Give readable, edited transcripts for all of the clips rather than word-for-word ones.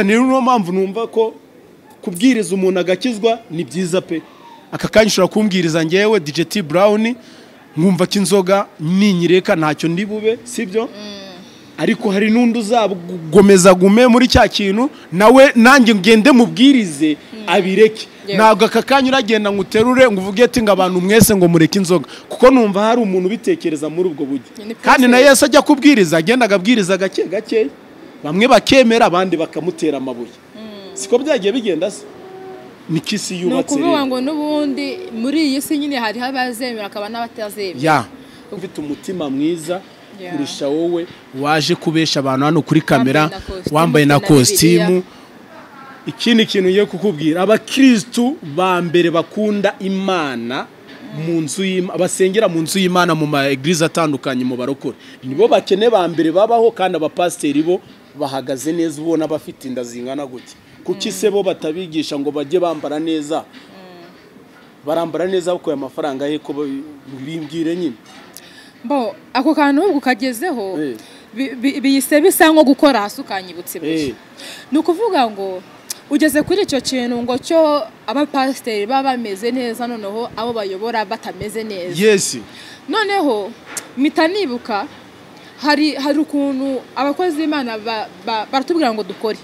niyo mpamvu numva ko kubwiriza umuntu agakizwa ni byiza pe. Aka kanya ushobora kumbwiriza ngewe DJ Brown nkumva ko inzoga ninyireka ntacyo ndi bube sibyo, ariko hari n'undi uzagomeza gume muri cya kintu nawe nanjye ngende mubwirize abireke. Ntabwo aka kanya uragenda nguterure nguvuge ati ngo abantu mwese ngo mureke inzoga, kuko numva hari umuntu bitekereza muri ubwo buryo. Kandi na Yesu ajya kubwiriza agenda agabwiriza gake gake, bamwe bakemera abandi bakamutera amabuye. Siko byagiye bigenda se nikisi yubatse rero. Nukuvuga ngo nubundi muri iyi si nyine hari abazemera akaba n'abatazemera. Ya ufite umutima mwiza kurusha wowe waje kubesha abantu hano kuri kamera wambaye na costume. Ikindi kintu ngiye kukubwira, abakristo ba mbere bakunda Imana mu nzu y'Imana, basengera mu nzu y'Imana mu ma eglise atandukanye mu barokore, nibo bakene ba mbere babaho, kandi abapasteri bo bahagaze neza ubona bafite inda zingana gutya. Kuki se bo batabigisha ngo bajye bambara neza? Barambara neza uko amafaranga ye ko bimbwire nyine. Bo ako kantu ubwo kagezeho biyise bisa nko gukora hasukanyibutse bye. Nukuvuga ngo ugeze kuri icyo kintu ngo cyo abapasteri baba bameze neza, noneho abo bayobora batameze neza. Yes. Noneho mitanibuka hari ukuntu abakozi b'Imana baratubwira ngo dukore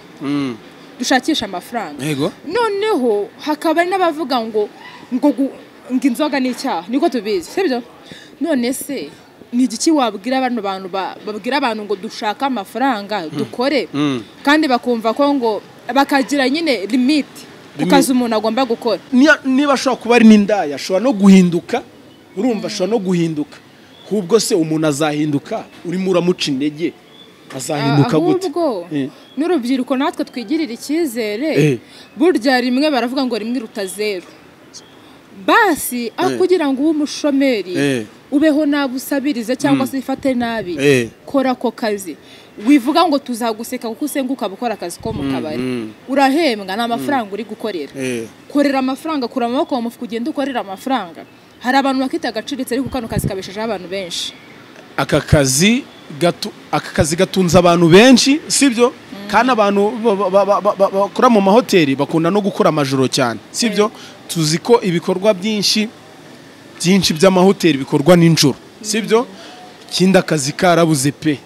dushakisha amafaranga. Noneho hakaba n'abavuga ngo inzoga ni icyaha, niko tubizi sibyo. None se ni igiki wabwira abantu babwira abantu ngo dushaka amafaranga dukore, kandi bakumva ko ngo bakagira nyine limit ukaza umuntu agomba gukora. Niba ashobora kuba ari n'indaya ashobora no guhinduka, urumva ashobora no guhinduka. Hubwo se umuntu azahinduka urimo uramuca intege azahinduka gute? Ahubwo n'urubyiruko natwe twigirira icyizere, burya rimwe baravuga ngo rimwe ruta zero. Basi akugira ngo ube umushomeri ubeho nabusabirize cyangwa se ifate nabi, kora ko kazi. Wivuga ngo tuzaguseka kuko usenguka bukora akazi ko mukabari, urahembwa n'amafaranga uri gukorera. Korera amafaranga, kura amaboko mu mufuka ugenda ukorera amafaranga. Hari abantu bakita agaciritse ariko kano kazi kabesheje abantu benshi. Aka kazi gatunza abantu benshi sibyo, kandi abantu bakora mu mahoteli bakunda no gukora amajoro cyane sibyo. Tuzi ko ibikorwa byinshi by'amahoteli bikorwa n'injoro sibyo. Kindi akazi karabuze pe,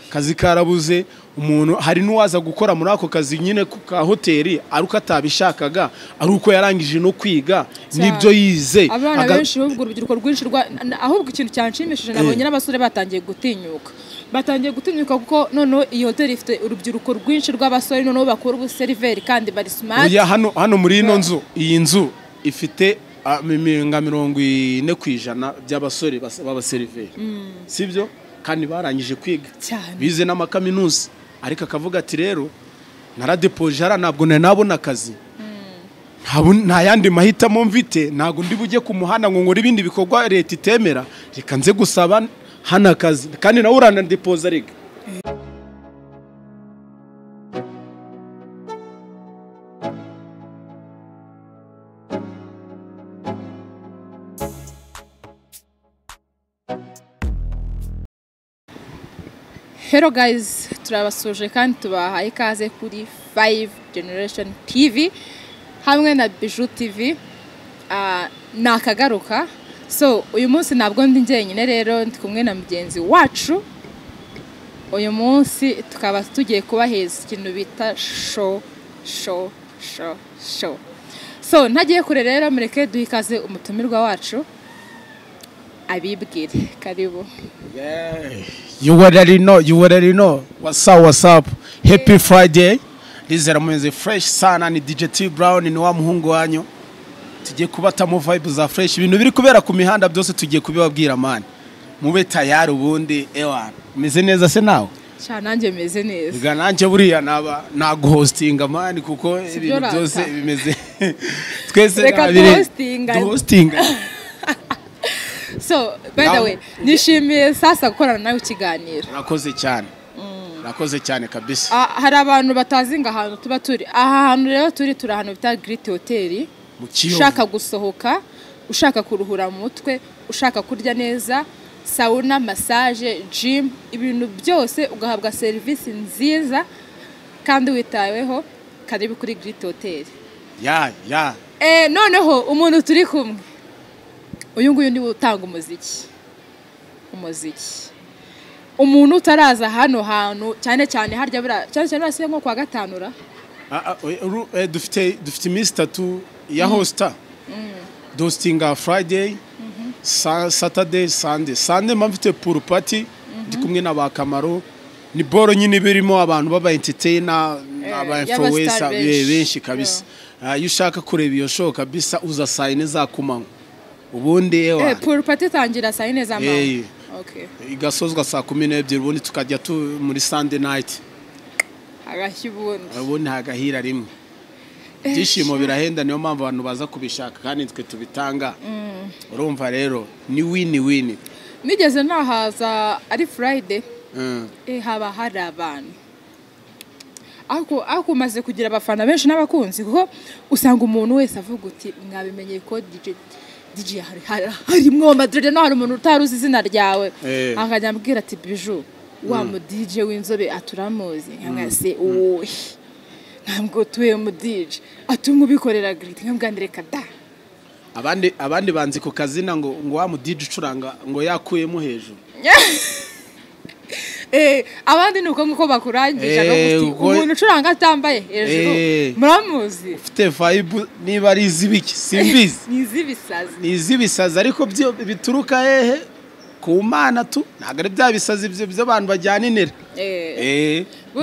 akazi karabuze. Umuntu hari n'uwaza gukora muri ako kazi nyine ka hoteli aruko atabishakaga, ari uko yarangije no kwiga nibyo yize. Abana benshi ubwo urubyiruko rwinshi ahubwo ikintu cyanshimishije nabonye n'abasore batangiye gutinyuka kuko none iyi hoteli ifite urubyiruko rwinshi rw'abasore, none bakora ubuseriveri kandi bari smart. Hano muri ino nzu, iyi nzu ifite nka 40% by'abasore b'abaseriveri sibyo, kandi barangije kwiga bize n'amakaminuza. Ariko akavuga ati rero naradepoje ntabwo nabona akazi, nta yandi mahitamo mvite, ntabwo ndi bujye ku muhanda ngo ngore ibindi bikorwa leta itemera, reka nze gusaba hano akazi, kandi nawe uranadepoza rega. Hello guys, turabasuje kandi tubahaye ikaze kuri 5 Generation TV hamwe na Bijou TV. Nakagaruka. So uyu munsi ntabwo ndi njyenyine, rero ndi kumwe na mugenzi wacu. Uyu munsi tukaba tugiye kubaheza ikintu bita show. So ntagiye kure rero mureke duhikaze umutumirwa wacu abibwire. Karibu. You already know. What's up? Happy Friday. Lizera mwenze fresh sana ni DJ Brown ni wa muhungu wanyu. Tugiye kubata mu vibe za fresh. Ibintu biri kubera ku mihanda byose tugiye kubibabwira man. Mube tayari ubundi ewana. Meze neza se nawe? Sha nanjye meze neza. Biga nanjye buriya naguhostinga man kuko ibintu byose bimeze twese hostinga. So, by the way, nishimiye sasa gukorana nawe ikiganiro. Rakoze cyane kabisa. Hari abantu batazinga ahantu tuba turi. Aha hantu rero turi ahantu bita Great Hotel. Ushaka gusohoka, ushaka kuruhura mu mutwe, ushaka kurya neza, sauna, massage, gym, ibintu byose ugahabwa serivisi nziza kandi witaweho. Karibu kuri Great Hotel. ya Noneho umuntu turi kumwe, uyu nguyu ni utanga umuziki. Umuntu utaraza hano hantu cyane cyane harya bira cyane basiye nko kwa gatanura. dufite iminsi 3 ya hosta. Dostinga Friday, Saturday, Sunday mfite pool party ndi kumwe n'abakamaro. Ni boro nyine birimo abantu baba entertainer, aba influencer benshi kabisa. Iyo ushaka kureba iyo show kabisa uza saa 4 za kumanywa. Ubundi pool party tangira saa 4 za manywa. Okay. Igasozwa saa 12 ubundi tukajya muri Sunday night. Ubundi hagahira rimwe. Byishimo birahenda, niyo mpamvu abantu baza kubishaka kandi twe tubitanga. Urumva rero ni win. Nigeze nahaza ari Friday. Haba hari abantu. Ako maze kugira abafana benshi n'abakunzi kuko usanga umuntu wese avuga uti mwabimenye ko DJ hari mwo Madrid no hari umuntu utaruzi izina ryawe. Akajya ambwira ati Bijou wa mu DJ w'inzobe aturamuzi. Nkase owe. Ntabwo tuye mu DJ atumwe ubikorera Great nkambwandireka da. Abandi banzi ku kazina ngo wa mu DJ ucuranga ngo yakuyemo hejuru. Abandi nuko nguko bakurangisha no guti umuntu ucuranga atambaye hejuru muramuzi. Ufite vibe niba ari izibiki simbizi. Ni izibisazi ariko byo bituruka hehe ku Mana tu nagare bya bisazi byo abantu bajyana inera.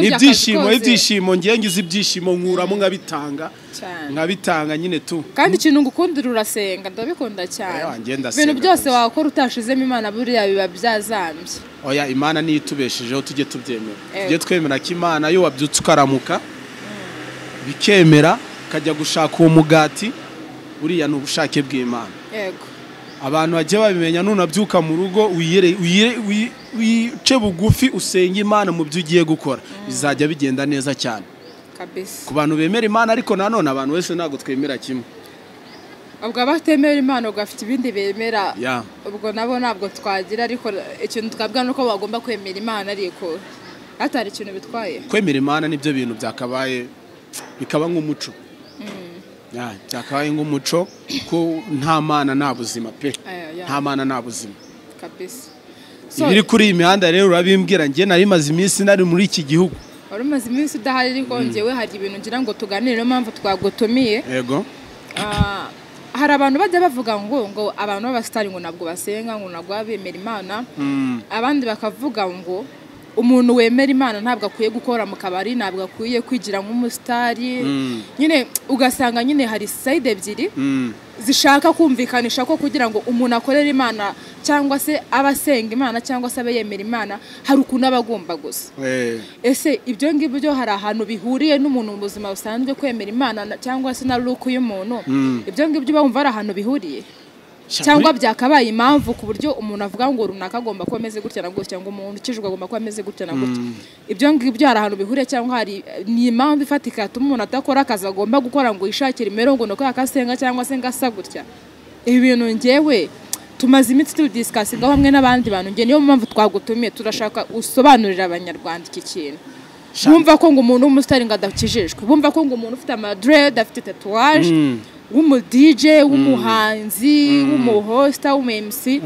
Ibyishimo ngiye ngize ibyishimo nkuramo nkabitanga nyine tu. Kandi ikintu ngukundira urasenga ndabikunda cyane. Ibintu byose wakora utashizemo Imana buriya biba byazambye. Oya Imana niyo itubeshejeho tujye tubyemera. Tujye twemera ko Imana yo wabyutse ukaramuka bikemera kajya gushaka uwo mugati buriya ni ubushake bw'Imana. Yego. Abantu bajye babimenya nunabyuka mu rugo wice bugufi usenga Imana mu byo ugiye gukora bizajya bigenda neza cyane kabisa. Ku bantu bemera Imana ariko nanone abantu wese ntago twemera kimwe. Ubwo abatemera Imana ugafite ibindi bemera. Ubwo nabo ntabwo twagira ariko ikintu twabwa nuko bagomba kwemera Imana ariko atari ikintu bitwaye. Kwemera Imana nibyo bintu byakabaye bikaba nk'umuco. Cyakabaye nk'umuco ko nta Mana nta buzima pe. Nta Mana nta buzima kabisa. Ibiri kuri iyi mihanda rero urabimbwira ngiye nari maze iminsi nari muri iki gihugu. Urumaze iminsi udahari ariko ngewe hari ibintu ngira ngo tuganire no mpamvu twagotomiye. Yego. Hari abantu bajya bavuga ngo abantu b'abastari ngo nabwo basenga ngo nabwo bemera Imana. Abandi bakavuga ngo umuntu wemera Imana ntabwo akwiye gukora mu kabari, ntabwo akwiye kwigira nk'umustari. Nyine ugasanga nyine hari side ebyiri zishaka kumvikanisha ko kugira ngo umuntu akorere Imana cyangwa se abasenga Imana cyangwa se abayemera Imana hari ukuntu abagomba gusa. Ese ibyo ngibyo hari ahantu bihuriye n'umuntu mu buzima busanzwe kwemera Imana cyangwa se na look y'umuntu. Ibyo ngibyo bumva ari ahantu bihuriye cyangwa byakabaye impamvu ku buryo umuntu avuga ngo runaka agomba ko ameze gutya na gutya ngo umuntu ukijwe agomba ko ameze gutya na gutya. Ibyo ngibyo hari ahantu bihuriye cyangwa hari ni impamvu ifatika atuma umuntu atakora akazi agomba gukora ngo yishakire imirongo no akasenga cyangwa se ngasa gutya. Ibi bintu ngewe tumaze iminsi tudiscussing hamwe n'abandi bantu nge niyo mpamvu twagutumiye turashaka usobanurira abanyarwanda iki kintu. Bumva ko ngo umuntu w'umustari ngadakijijwe, bumva ko ngo umuntu ufite amadread afite tatouage w'umu DJ w'umuhanzi w'umuhosta w'umMC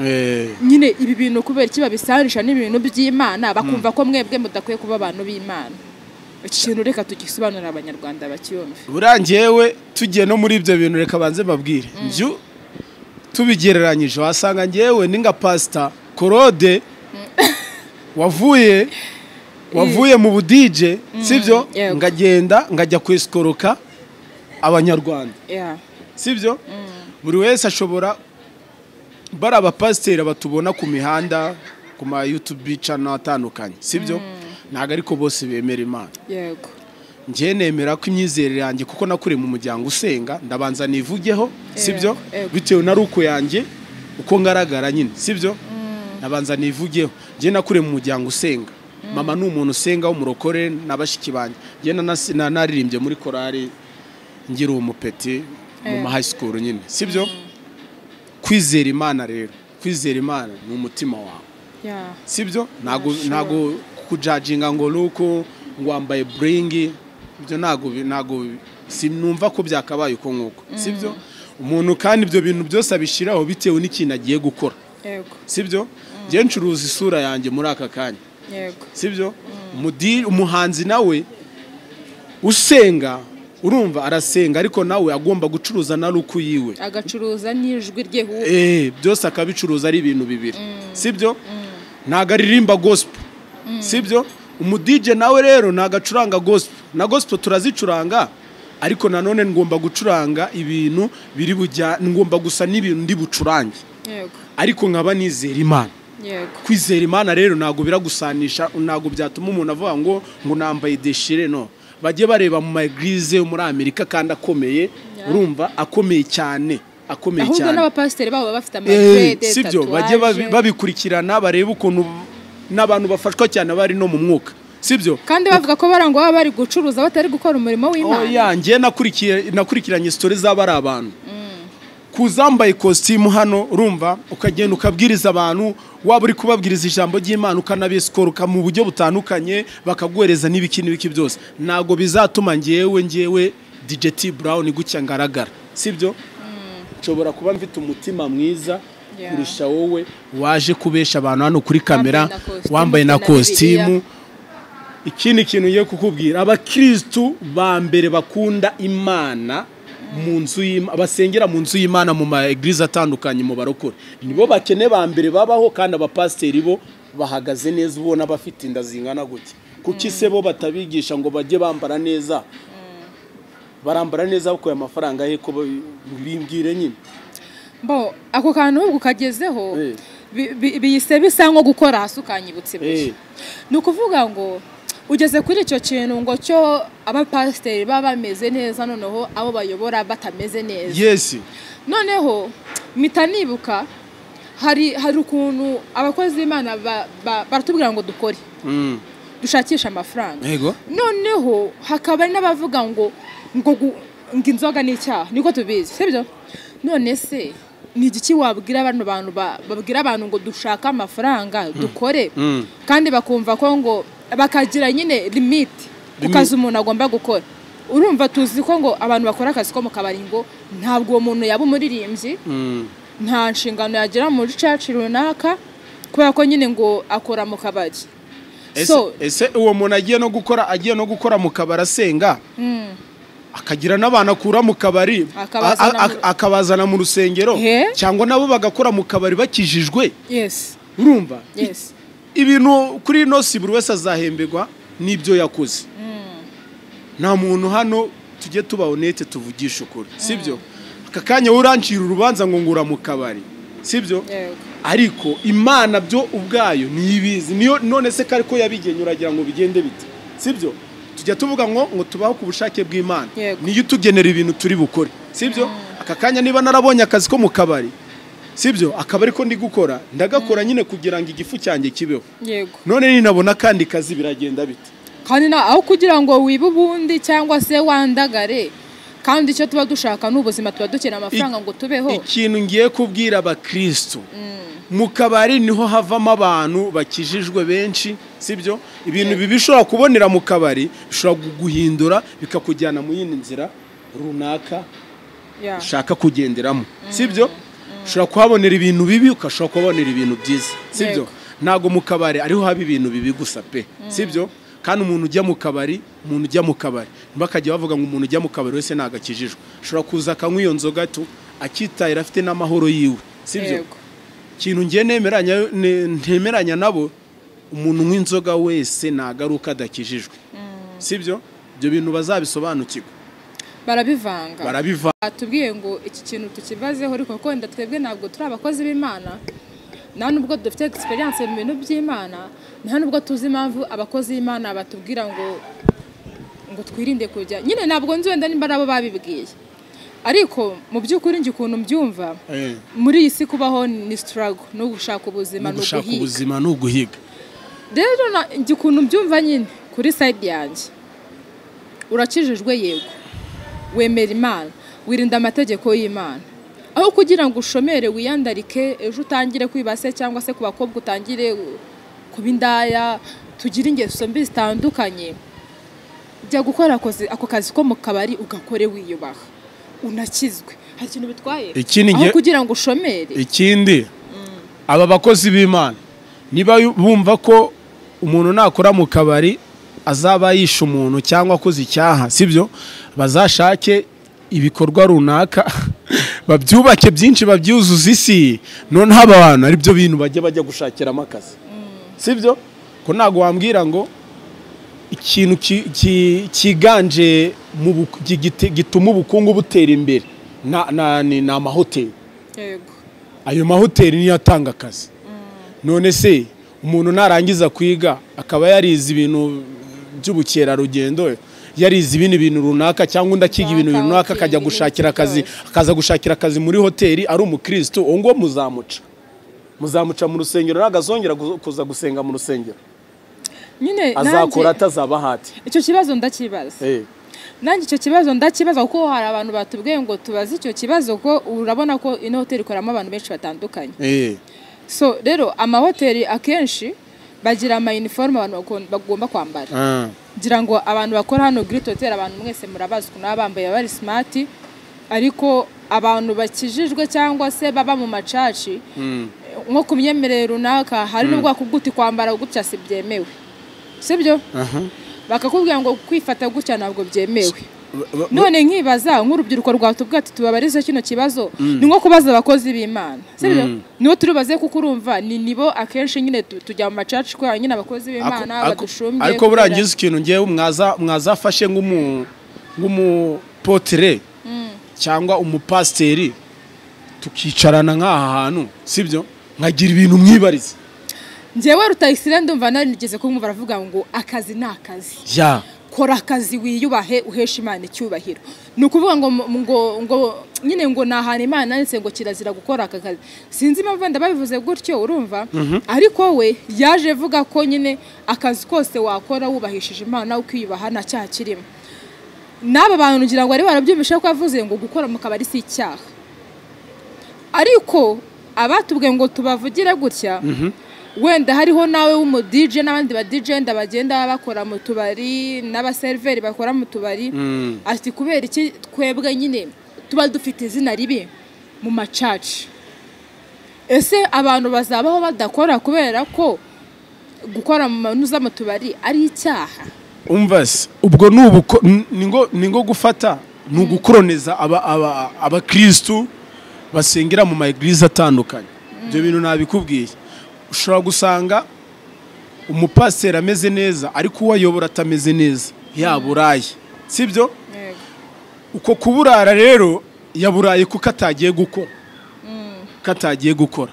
nyine ibi bintu kubera kiba bisanisha n'ibintu by'Imana bakumva ko mwebwe mudakwiye kuba abantu b'Imana. Ikintu reka tugisobanurira abanyarwanda bakiyumve. Burangiyewe tugiye no muri ibyo bintu reka banze babwire. Njyu tubigereranyije wasanga ngewe ninga pastor Korode wavuye mu budije sibyo ngagenda ngajya kwiskoroka abanyarwanda. Sibyo buri wese ashobora bara abapasiteri batubona ku mihanda ku ma YouTube channel atandukanye sibyo ntago ariko bose bemera Imana. Yego. Ngiye nemera ko imyizerere yanjye kuko nakure mu muryango usenga ndabanza nivugeho sibyo bitewe na ruko yanjye uko ngaragara nyine sibyo ndabanza nivugeho. Ngiye nakure mu muryango usenga mama ni umuntu usenga w'umurokore nabashiki banje. Ngiye naririmbye muri korali ngira umupeti mu high school nyine sibyo kwizera Imana rero kwizera Imana ni umutima wawe sibyo ntago kujajinga ngo nuko ngo wambaye bringi ibyo ntago sinumva ko byakabaye uko nkuko sibyo umuntu kandi ibyo bintu byose abishiraho bitewe n'ikintu agiye gukora sibyo je ncuruza isura yanjye muri aka kanya sibyo umuhanzi nawe usenga urumva arasenga ariko nawe agomba gucuruza na ruku yiwe agacuruza n'ijwi rye byose akabicuruza ari ibintu bibiri sibyo ntago aririmba gospel sibyo DJ nawe rero nagacuranga gospel na gospel turazicuranga ariko nanone ngomba gucuranga ibintu biri bujya ngomba gusa n'ibintu ndi bucurange ariko nkaba nizera Imana kwizera Imana rero nago biragusanisha nago byatuma umuntu avuga ngo nambaye deshire no bajye bareba mu maeglise muri Amerika kandi akomeye urumva akomeye cyane ahubwo n'abapasiteri babo bafite amagrade sibyo bajye babikurikirana bareba ukuntu n'abantu bafashwa cyane bari no mu mwuka sibyo kandi bavuga ko barangwa baba bari gucuruza batari gukora umurimo w'Imana ngiye nakurikiranye stories z'abari abantu kuzambaye costume hano urumva ukagenda ukabwiriza abantu waba uri kubabwiriza ijambo ry'Imana ukanabesikoruka mu buryo butandukanye bakaguhereza n'ibiki byose nago bizatuma ngewe DJ Brown gucya ngaragara sibyo nshobora kuba mfite umutima mwiza kurusha wowe waje kubesha abantu hano kuri kamera wambaye na costume ikindi kintu ngiye kukubwira abakristo ba mbere bakunda Imana mu nzu basengera mu nzu y'Imana mu maeglise atandukanye mu barokore nibo bakene ba mbere babaho kandi abapasiteri bo bahagaze neza ubona bafite inda zingana gutya kuki se bo batabigisha ngo bajye bambara neza barambara neza uko amafaranga ye ko bimbwire nyine ako kantu ubwo kagezeho biyise bisa nko gukora hasi ukanyibutse bye ni ukuvuga ngo ugeze kuri icyo kintu ngo cyo abapasiteri baba bameze neza noneho abo bayobora batameze neza noneho mpita nibuka hari ukuntu abakozi b'Imana baratubwira ngo dukore dushakisha amafaranga noneho hakaba n'abavuga ngo inzoga ni icyaha niko tubizi sibyo none se ni igiki wabwira bano bantu babwira abantu ngo dushaka amafaranga dukore kandi bakumva ko ngo bakagira nyine limit ukaza umuntu agomba gukora urumva tuzi ko ngo abantu bakora akazi ko mukabari ngo ntabwo uwo muntu yaba umuririmbyi nta nshingano yagira muri church runaka kubera ko nyine ngo akora mu kabari ese uwo muntu agiye no gukora mu kabari asenga akagira n'abantu akura mu kabari akabazana mu rusengero cyangwa nabo bagakora mu kabari bakijijwe urumva ibintu kuri ino si buri wese azahemberwa n'ibyo yakoze nta muntu hano tujye tuba honete tuvugisha ukuri sibyo aka kanya urancira urubanza ngo ngura mu kabari sibyo ariko Imana byo ubwayo nibizi niyo none se kariko yabigenye uragira ngo bigende bite sibyo tujya tuvuga ngo tubaho ku bushake bw'Imana niyo tugenera ibintu turi bukore sibyo aka kanya niba narabonye akazi ko mu kabari sibyo akabari ko ndi gukora ndagakora nyine kugira ngo igifu cyanjye kibeho none ninabona kandi kazi biragenda bite kandi aho kugira ngo wibe ubundi cyangwa se wandagare kandi icyo tuba dushaka n'ubuzima tuba dukena amafaranga ngo tubeho ikintu ngiye kubwira abakristo mu kabari niho havamo abantu bakijijwe benshi sibyo ibintu bibishobora kubonera mu kabari bishobora guhindura bikakujyana mu yindi nzira runaka ushaka kugenderamo sibyo ushobora kuhabonera ibintu bibi ukashobora kubonera ibintu byiza sibyo ntago mu kabari ariho haba ibintu bibi gusa pe sibyo kandi umuntu ujya mu kabari bakajya bavuga ngo umuntu ujya mu kabari wese nagakijijwe ushobora kuza akanywa iyo nzoga akitahira afite n'amahoro yiwe sibyo kintu ngiye ntemeranya nabo umuntu w'inzoga wese nagaruka adakijijwe sibyo ibyo bintu bazabisobanukirwa barabivanga tubwiye ngo iki kintu tukibazeho ariko ko wenda twebwe ntabwo turi abakozi b'Imana nta nubwo dufite experience mu bintu by'Imana nta nubwo tuzi impamvu abakozi b'Imana batubwira ngo twirinde kujya nyine ntabwo nzi wenda nimba nabo babibwiye ariko mu by'ukuri ngi ukuntu mbyumva muri iyi si kubaho ni struggle no gushaka ubuzima no guhiga rero ngi ukuntu mbyumva nyine kuri side yanjye urakijijwe yego wemera Imana wirinda amategeko y'Imana aho kugira ngo ushomere wiyandarike ejo utangire kwibase cyangwa se ku bakobwa utangire kuba indaya tugira ingeso mbi zitandukanye jya gukora ako kazi ko mu kabari ugakore wiyubaha unakizwe hari ikintu bitwaye aho kugira ngo ushomere. Ikindi aba bakozi b'Imana niba bumva ko umuntu nakora mu kabari azaba yisha umuntu cyangwa akoze icyaha sibyo bazashake ibikorwa runaka babyubake byinshi babyuzuza isi none haba abantu ari byo bintu bajya gushakiramo akazi sibyo ko ntago wambwira ngo ikintu kiganje gituma ubukungu butera imbere ni amahoteli. Ayo mahoteli niyo atanga akazi. None se umuntu narangiza kwiga akaba yarize ibintu by'ubukerarugendo yarize ibindi bintu runaka cyangwa ndakiga ibintu runaka akajya gushakira akazi akaza gushakira akazi muri hoteli ari umukristo ngo muzamuca mu rusengero nagazongera kuza gusenga mu rusengero nyine azakora atazaba hati. Icyo kibazo ndakibaza nanjye icyo kibazo ndakibaza kuko hari abantu batubwiye ngo tubaze icyo kibazo ko urabona ko ino hoteli ikoramo abantu benshi batandukanye. So rero amahoteli akenshi bagira ama uniform abantu bagomba kwambara. Ngira ngo abantu bakora hano Great Hotel abantu mwese murabazi ko nabambaye bari smart ariko abantu bakijijwe cyangwa se baba mu macaci nko kumyemerero runaka hari n'ubwo kuguti kwambara gutya si byemewe sibyo bakakubwira ngo kwifata gutya ntabwo byemewe. None nkibaza nk'urubyiruko rwatubwa ati tubabarize kino kibazo ni nko kubaza abakozi b'Imana sibyo nibo turubaze kuko urumva nibo akenshi nyine tujya mu macaci ko nyine abakozi b'Imana badushumbye. Ariko burangiza ikintu ngiye mwazafashe nk'umupotere cyangwa umupasteri tukicarana nk'aha hantu sibyo nkagira ibintu mwibariza. Njyewe Rutayisire ndumva narigeze kumva aravuga ngo akazi ni akazi. Kora akazi wiyubahe uhesha Imana icyubahiro. Ni ukuvuga ngo nyine ngo nahana Imana nanditse ngo kirazira gukora aka kazi. Sinzi impamvu ndababivuze gutyo urumva ariko we yaje avuga ko nyine akazi kose wakora wubahishije Imana ukiyubaha na cyaha kirimo. Naba bantu ngira ngo ari barabyumvisha ko yavuze ngo gukora mu kabari si icyaha. Ariko abatubwiye ngo tubavugire gutya wenda hariho nawe w'umu DJ n'abandi ba DJ ndabagenda bakora mu tubari n'abaserveri bakora mu tubari ati kubera iki twebwe nyine tuba dufite izina ribi mu macaci. Ese abantu bazabaho badakora kubera ko gukora mu manuza mu tubari ari icyaha? Umvase ubwo ningo gufata nugukoroniza abakristo basengera mu maeglise atandukanye. Ibyo bintu nabikubwiye ushobora gusanga umupasiteri ameze neza ariko uwayobora atameze neza yaburaye sibyo uko kuburara rero yaburaye kuko atagiye gukora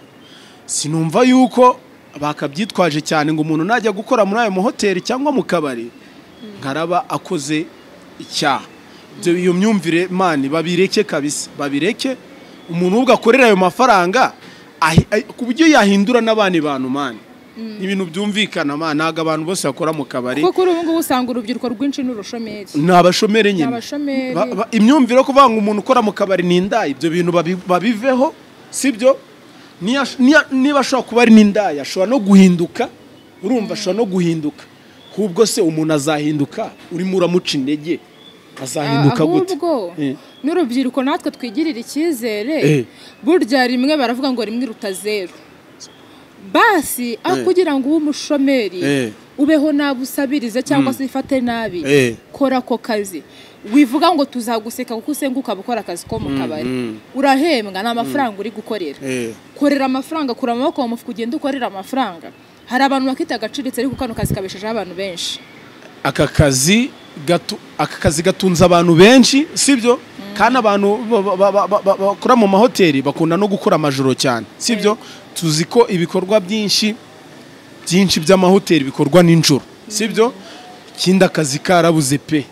sinumva yuko bakabyitwaje cyane ngo umuntu najya gukora muri ayo mahoteli cyangwa mu kabari nkaraba akoze icyaha. Iyo myumvire mani babireke kabisa babireke umuntu ubwo akorera ayo mafaranga ku buryo yahindura n'abandi bantu mani ibintu byumvikana mani ntago abantu bose bakora mu kabari kuko ubu ngubu usanga urubyiruko rwinshi n'urushomeri n'abashomeri nyine imyumvire ko banga umuntu ukora mu kabari n'indaya ibyo bintu babiveho sibyo niba ashobora kuba ari n'indaya ashobora no guhinduka urumva ashobora no guhinduka kubwo se umuntu azahinduka urimo uramuca intege azahinduka gute? N'urubyiruko natwe twigirira icyizere burya rimwe baravuga ngo rimwe ruta zero basi aho kugira ngo umushomeri ubeho nabusabirize cyangwa se ifate nabi kora ako kazi wivuga ngo tuzaguseka kuko usenguka bukora akazi ko mu kabari urahembwa n'amafaranga uri gukorera korera amafaranga kura amaboko mu mufuka ugenda ukorera amafaranga. Hari abantu bakita agaciritse ariko kano kazi kabeshejeho abantu benshi. Aka kazi gatunze abantu benshi sibyo kandi abantu bakora mu mahoteli bakunda no gukora amajoro cyane sibyo tuzi ko ibikorwa byinshi by'amahoteli bikorwa n'injoro sibyo ikindi akazi karabuze pe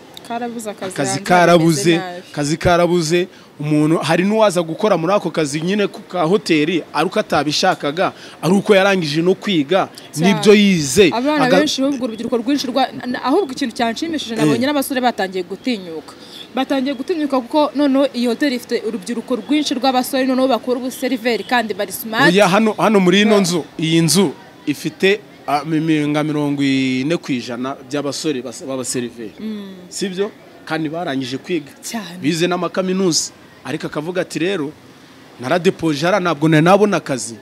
akazi karabuze umuntu hari n'uwaza gukora muri ako kazi nyine ka hoteli aruko atabishakaga aruko yarangije no kwiga nibyo yize abana benshi ubwo urubyiruko rwinshi ahubwo ikintu cyanshimishije nabonye n'abasore batangiye gutinyuka kuko noneho iyi hoteli ifite urubyiruko rwinshi rw'abasore noneho bakora ubuseriveri kandi bari smart. Hano muri ino nzu iyi nzu ifite nka 40% by'abasore b'abaseriveri sibyo kandi barangije kwiga bize n'amakaminuza ariko akavuga ati rero naradepoje ntabwo nabona akazi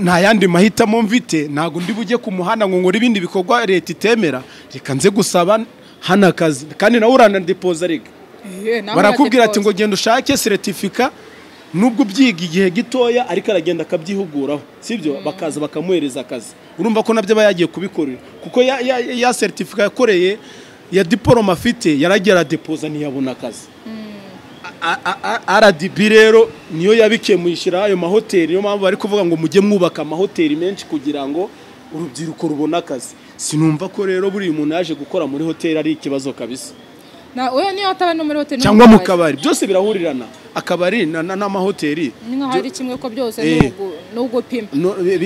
nta yandi mahitamo mvite ntabwo ndi bujye ku muhanda ngo ngore ibindi bikorwa leta itemera reka nze gusaba hana akazi kandi nawe uranadepoza rega barakubwira ati ngo genda ushake certificate nubwo byiga igihe gitoya ariko aragenda akabyihuguraho sibyo bakaza bakamuhereza akazi urumva ko nabyo bayagiye kubikorera kuko ya certificate yakoreye ya diploma afite yaragera depoza ntiyabona akazi RDB rero niyo yabikemuyishira ayo mahoteli niyo mpamvu bari kuvuga ngo mujye mwubaka amahoteli menshi kugira ngo urubyiruko rubona akazi sinumva ko rero buri umuntu yaje gukora muri hoteli ari ikibazo kabisa oya niyo ataba no muri hoteli cyangwa mukabari byose birahurirana akabari n'amahoteli ninka hari kimwe ko byose n'ubwo pima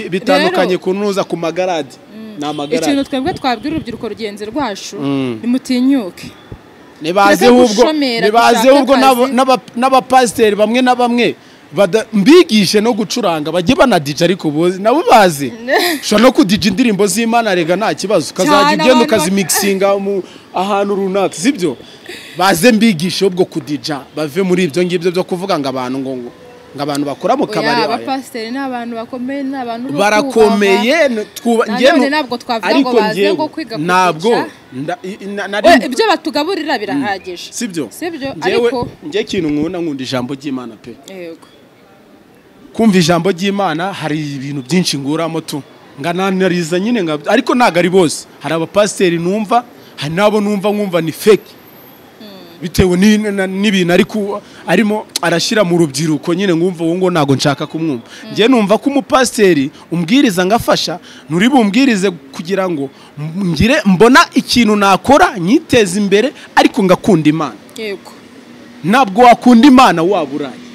bitandukanye kunuza ku magarade n'amagarade ikintu twebwe twabwira urubyiruko rugenzi rwacu nimutinyuke nibaze ubwo n'abapasiteri bamwe na bamwe mbigishe no gucuranga bajye banadija ariko bozi nabo bazi ushobora no kudija indirimbo z'Imana rega nta kibazo kazajya ugenda ukazimixinga ahantu runaka sibyo baze mbigishe ubwo kudija bave muri ibyo ngibyo byo kuvuga ngo abantu ngo abantu bakora mu kabari abapasiteri n'abantu bakomeye n'abantu barakomeye ngiye ntabwo twavuga ngo baze ngo kwiga ntabwo ibyo batugaburira birahagije sibyo ariko ngiye kintu nkunda ijambo ry'Imana pe yego kumva ijambo ry'Imana hari ibintu byinshi nguramo tu ngananariza nyine ariko ntago ari bose hari abapasiteri numva hari nabo numva ni fake bitewe n'ibintu ariko arimo arashira mu rubyiruko nyine ngumva ngo ntago nshaka kumwumva ngiye numva ko umupasiteri umbwiriza ngafasha nuri bumbwirize kugira ngo ngire mbona ikintu nakora nyiteze imbere ariko ngakunda Imana yego ntabwo wakunda Imana waburaye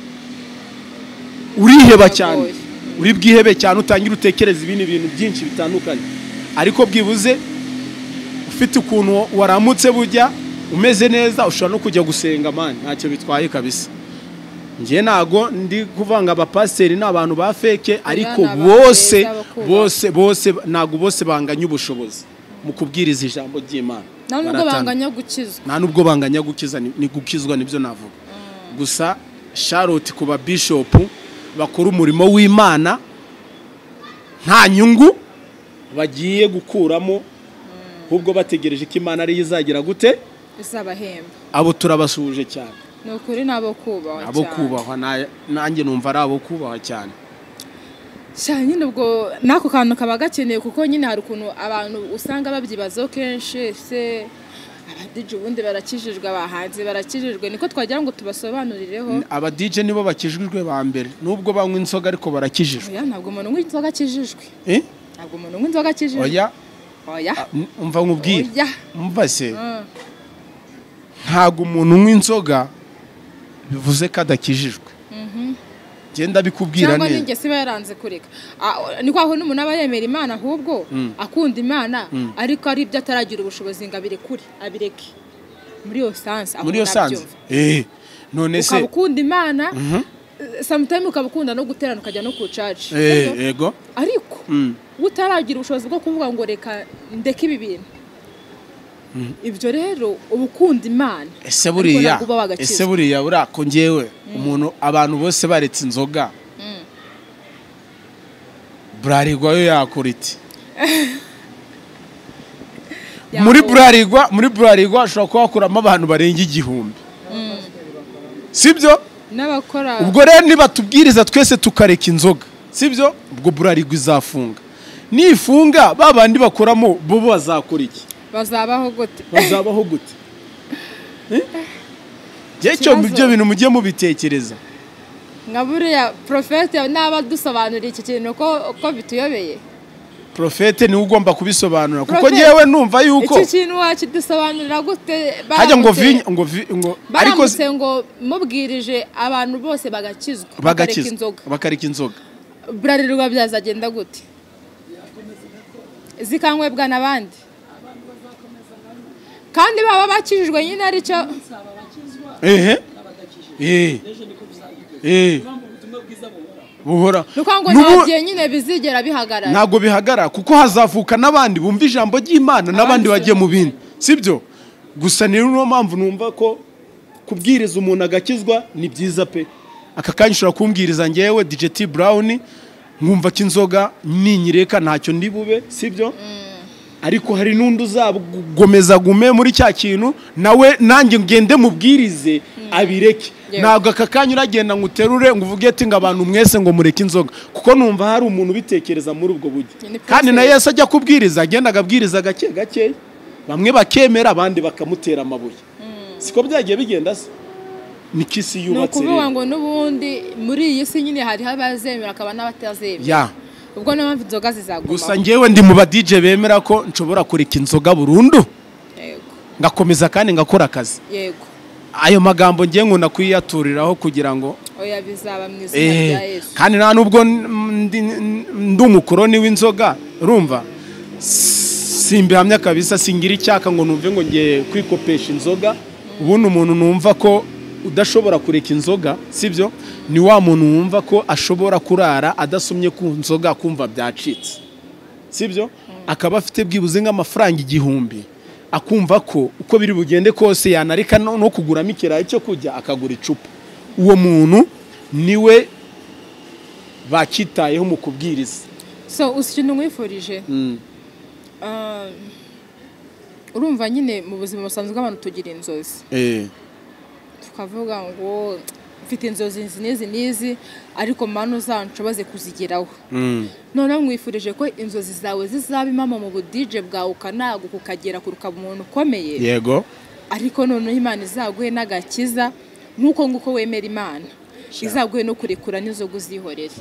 uriheba cyane uri bwihebe cyane utangira utekereza ibindi bintu byinshi bitandukanye ariko bwibuze ufite ukuntu waramutse bujya umeze neza ushobora no kujya gusenga man ntacyo bitwaye kabisa ngiye nago ndi kuvanga abapasiteri n'abantu ba feke ariko bose nago bose banganya ubushobozi mu kubwiriza ijambo ry'Imana nta nubwo banganya gukiza ni gukizwa nibyo navuga gusa Charlotte kuba bishop bakora umurimo w'Imana nta nyungu bagiye gukuramo ahubwo bategereje ko Imana ari izagira gute izabahemba abo turabasuje cyane nukuri nabo kubahwa nanjye numva ari abo kubahwa cyane cyane ubwo nako kantu kaba gakeneye kuko nyine hari ukuntu abantu usanga babyibazo kenshi se abadije ubundi barakijijwe abahanzi barakijijwe niko twagira ngo tubasobanurireho abadije nibo bakijijwe ba mbere nubwo banywa inzoga ariko barakijijwe ntabwo umuntu unywa inzoga akijijwe ntabwo umuntu unywa inzoga akijijwe oya umva nkubwire umva se ntabwo umuntu unywa inzoga bivuze ko adakijijwe genda bikubwira neza cyangwa ninge siba yaranze kureka niko aho n'umuntu aba yemera Imana ahubwo akunda Imana ariko ari ibyo ataragira ubushobozi ngo abireke muri yo sanse none se ukunda Imana sometimes ukabukunda no guterana ukajya no ku church yego ariko utaragira ubushobozi bwo kuvuga ngo reka ndeke ibi bintu ibyo rero ubukunda Imana ese buriya urako ngewe umuntu abantu bose baretse inzoga Bralirwa yo yakora iti muri Bralirwa ashobora kuhakuramo abantu barenga 1000 sibyo n'abakora ubwo rero niba tubwiriza twese tukareka inzoga sibyo ubwo Bralirwa izafunga nifunga babandi bakoramo bo bazakora iki bazabaho gute cyo byo bintu mujye mubitekereza nka buriya profete n'aba dusobanura iki kintu ko bituyobeye Profete ni ugomba kubisobanura kuko ngewe numva yuko iki kintu wakidusobanurira gute hajya ngo ariko ngo mubwirije abantu bose bagakizwa bakareka inzoga burarirwa byazagenda gute zikanywebwa n'abandi kandi baba bakijijwe nyine aricyo buhora nuko ngo ntabyo nyine bizigera bihagarara ntago bihagarara kuko hazavuka n'abandi bumva ijambo ry'Imana n'abandi bagiye mu bindi sibyo gusa ni no mpamvu numva ko kubwiriza umuntu agakizwa ni byiza pe aka kanya ushobora kumbwiriza ngewe DJ Brown nkumva kinzoga ninyireka ntacyo ndi bube sibyo ariko hari nundi uzagomeza gume muri cya kintu nawe nanjye ngende mubwirize abireke ntabwo aka kanya uragenda nguterure nguvuge ati ngo abantu mwese ngo mureke inzoga kuko numva hari umuntu ubitekereza muri ubwo buryo kandi na Yesu ajya kubwiriza agenda agabwiriza gake gake bamwe bakemera abandi bakamutera amabuye siko byagiye bigenda se nikisi yubatse rero nukuvuga ngo nubundi muri iyi si nyine hari abazemera akaba n'abatazemera ubwo no mpamvu inzoga zizaguma gusa ngewe ndi mu ba DJ bemera ko nshobora kureka inzoga burundu yego ngakomeza kandi ngakora akazi yego ayo magambo ngiye nkunda kuyiyaturiraho kugira ngo oya bizaba mu izina rya Yesu kandi nta nubwo ndi umukoroni w'inzoga urumva simbihamya kabisa singira icyaka ngo numve ngo ngiye kwikopesha inzoga ubundi umuntu numva ko udashobora kureka inzoga sibyo ni wa muntu wumva ko ashobora kurara adasomye ku nzoga kumva byacitse sibyo akaba afite bwibuze nk'amafaranga 1000 akumva ko uko biri bugende kose yanarika no kuguramo ikirayi cyo kujya akagura icupa uwo muntu niwe bakitayeho mu kubwiriza so usikintu mwifurije urumva nyine mu buzima busanzwe abantu tugira inzozi tukavuga ngo mfite inzozi n'izi ariko manu zanshoboze kuzigeraho none mwifurije ko inzozi zawe zizaba imama mu budije bwawe ukanaguka ukagera kuruka umuntu ukomeye yego ariko none Imana izaguhe n'agakiza nkuko wemera Imana izaguhe no kurekura n'inzoga uzihorere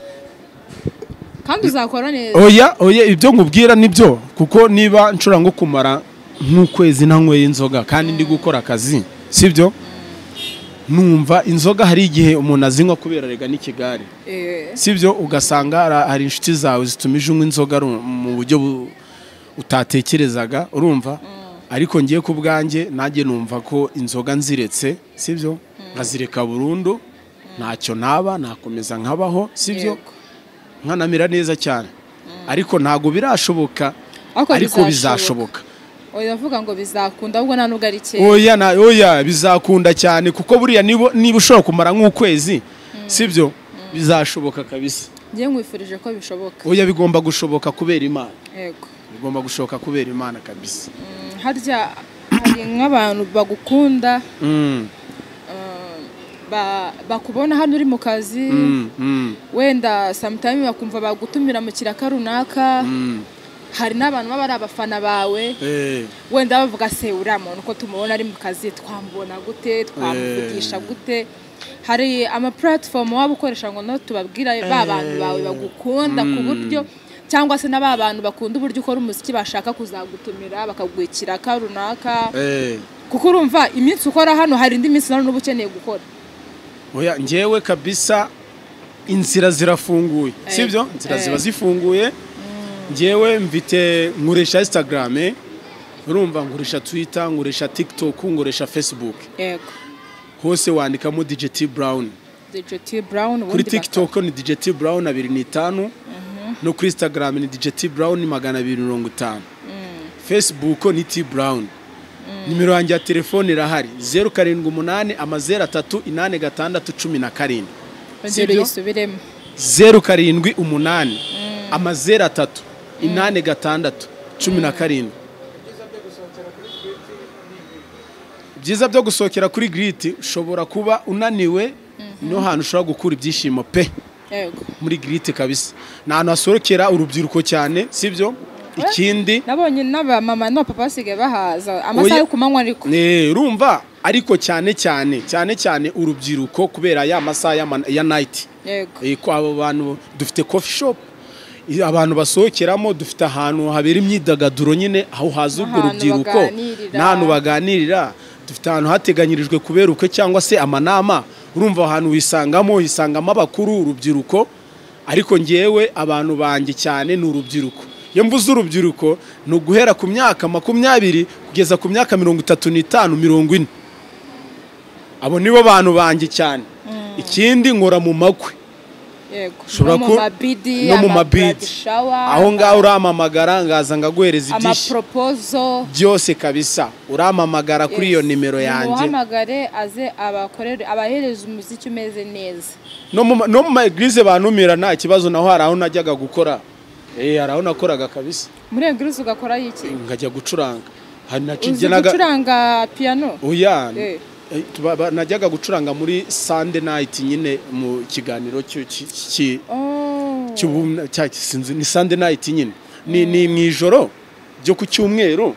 kandi uzakora neza oya ibyo ngubwira nibyo kuko niba nshobora ngo kumara nk'ukwezi ntanyweye inzoga kandi ndi gukora akazi sibyo numva inzoga hari igihe umuntu azinywa kubera rega n'ikigare sibyo ugasanga hari inshuti zawe zitumije unywa inzoga mu buryo utatekerezaga urumva ariko ngiye ku bwanjye nanjye numva ko inzoga nziretse sibyo nkazireka burundu ntacyo naba nakomeza nkabaho sibyo nkanamira neza cyane ariko ntago birashoboka ariko bizashoboka oya vuga ngo bizakunda ahubwo nta nubwo ari cye oya bizakunda cyane kuko buriya niba ushobora kumara nk'ukwezi sibyo bizashoboka kabisa ngiye nkwifurije ko bishoboka oya bigomba gushoboka kubera Imana yego bigomba gushoboka kubera Imana kabisa harya hari nk'abantu bagukunda bakubona hano uri mu kazi wenda sometime bakumva bagutumira mu kiraka runaka hari n'abantu baba ari abafana bawe wenda bavuga se uriya muntu uko tumubona ari mu kazi twamubona gute twamuvugisha gute hari ama platform waba ukoresha ngo no tubabwira ba bantu bawe bagukunda ku buryo cyangwa se n'aba bantu bakunda uburyo ukora umuziki bashaka kuzagutumira bakagwikira ka runaka kuko urumva iminsi ukora hano hari indi minsi nano ukeneye gukora oya ngewe kabisa inzira zirafunguye sibyo inzira ziba zifunguye ngewe mvite nkoresha Instagram urumva nkoresha Twitter nkoresha TikTok nkoresha Facebook yego hose wandikamo DJ Brown kuri TikTok ni DJ Brown 25 no kuri Instagram ni DJ Brown 250 Facebook ni T Brown nimero yanjye ya telefone irahari 078 03 Ongera isubiremo 078 03 byiza byo gusohokera kuri Grit ushobora kuba unaniwe no hantu ushobora gukura ibyishimo pe yego muri Grit kabisa nahantu hasorokera urubyiruko cyane sibyo ikindi nabonye n'aba mama no papa basigaye bahaza amasaha yo kumanywa ariko urumva ariko cyane urubyiruko kubera ya masaha ya night yego abo bantu dufite coffee shop abantu basohokeramo, dufite ahantu habera imyidagaduro nyine aho haza ubwo rubyiruko n'ahantu baganirira, dufite ahantu hateganyirijwe kubera ukwe cyangwa se amanama, urumva ahantu hisangamo abakuru, urubyiruko, ariko ngewe abantu banjye cyane ni urubyiruko. Iyo mvuze urubyiruko ni uguhera ku myaka 20 kugeza ku myaka 35 40. Abo nibo bantu banjye cyane. Ikindi nkora mu makwe, yego, no mu mabidi aho ngaho uramamagara ngaza ngaguhereza ibyishimo, amaproposal byose kabisa, uramamagara kuri iyo nimero yanjye, muhamagare aze abakorere abahereza umuziki umeze neza. no mu eglise bantumira nta kibazo, naho hari aho najyaga gukora, hari aho nakoraga kabisa. Muri eglise ugakora iki? Nkajya gucuranga, hari gucuranga piano. Oya, najyaga gucuranga muri Sunday night nyine mu kiganiro ni Sunday night nyine, ni mwijoro byo ku cyumweru,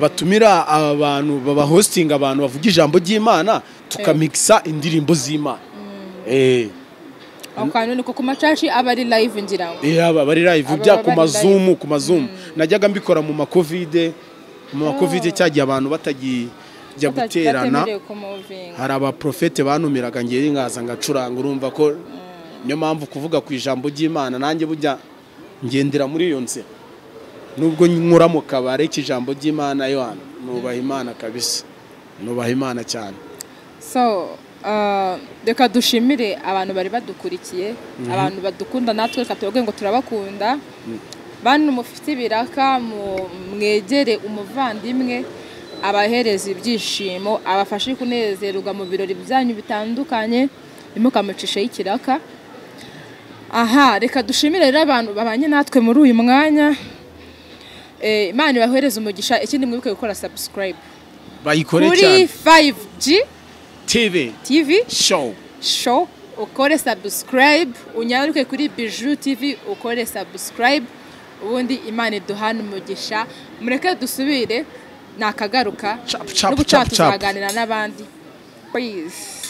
batumira abantu baba hosting, abantu bavuga ijambo ry'Imana, tukamixa indirimbo z'Imana. Akano niko ku machachi abari live ngira ngo. Aba bari live bya ku mazoom. Najyaga mbikora mu COVID cyagiye abantu batagiye jya guterana, hari abaprofete banumiraga ngiye ngaza ngacuranga, urumva ko niyo mpamvu kuvuga ku ijambo ry'Imana nanjye bujya ngendera muri iyo nzira, nubwo nkura mu kabare cy'ijambo ry'Imana yo hano, nubaha Imana kabisa, nubaha Imana cyane. So reka dushimire abantu bari badukurikiye, abantu badukunda, natwe katubwiye ngo turabakunda, bantu mufite ibiraka mwegere umuvandimwe abahereza ibyishimo, abafashe kunezerwa mu birori byanyu bitandukanye, imukamucisha y'ikiraka. Aha, reka dushimire rero abantu babanye natwe muri uyu mwanya, Imana ibahereza umugisha. Ikindi mwibuke gukora subscribe bayikore cyane kuri 5G TV show, ukore subscribe, unyaruke kuri Ibyo TV ukore subscribe, ubundi Imana iduhana umugisha. Mureke dusubire nakagaruka n'ubucaha tuzaganira n'abandi. Please.